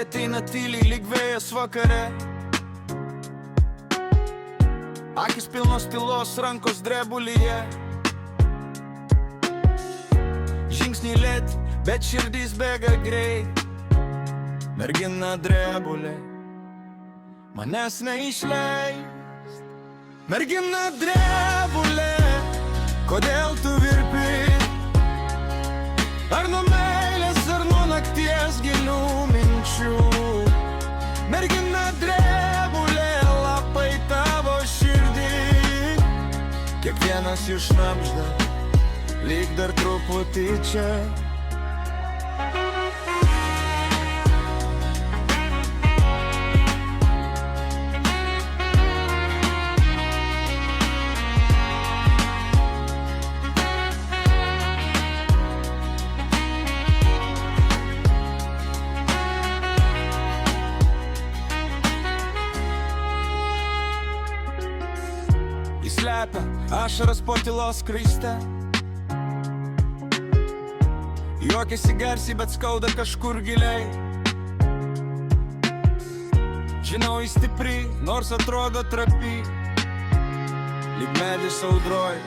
ateina tyliai lyg vėjas vakare. Akis pilnos tylos, rankos drebulyje. Žingsniai lėti, bet širdys bėga greit. Mergina drebulė, manęs neišleis. Mergina drebulė, kodėl tu virpi? Ar nuo meilės, ar nuo nakties gilių minčių? Mergina drebulė, lapai tavo širdį. Kiekvienas jų šnabžda, lyg dar truputį čia. Slepia ašaras po tylos skraiste. Juokiasi garsiai, bet skauda kažkur giliai. Žinau, jis stipri, nors atrodo trapi, lyg medis audroj,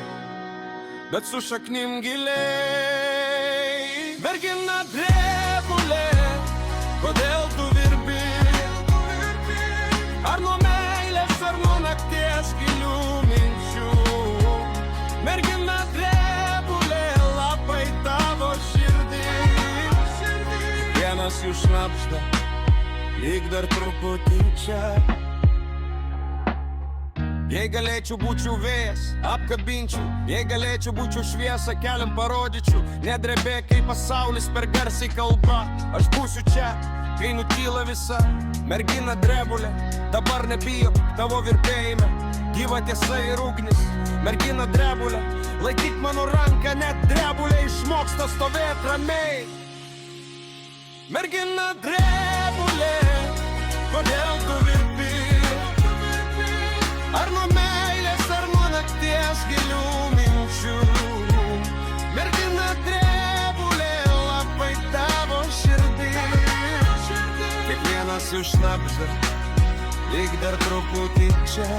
bet su šaknim giliai. Mergina drebulė, kodėl tu virpi? Ar nuo meilės, ar nuo nakties gilių minčių? Mergina drebulė, lapai tavo širdį. Vienas jų šnabžda, lyg dar truputį čia. Jei galėčiau būčiau vėjas, apkabinčiau. Jei galėčiau būčiau šviesą, keliam parodyčiau. Nedrebėk, kai pasaulis per garsiai kalba. Aš būsiu čia, kai nutyla visa. Mergina drebulė, dabar nebijok tavo virpėjime. Gyva tiesa ir ugnis. Mergina drebulė, laikyk mano ranką, net drebulė išmoksta stovėt ramiai. Mergina drebulė, kodėl tu virpi? Ar nuo meilės, ar nuo nakties gilių minčių? Mergina drebulė, lapai tavo širdį. Kiekvienas jų šnabžda, lyg dar truputį čia.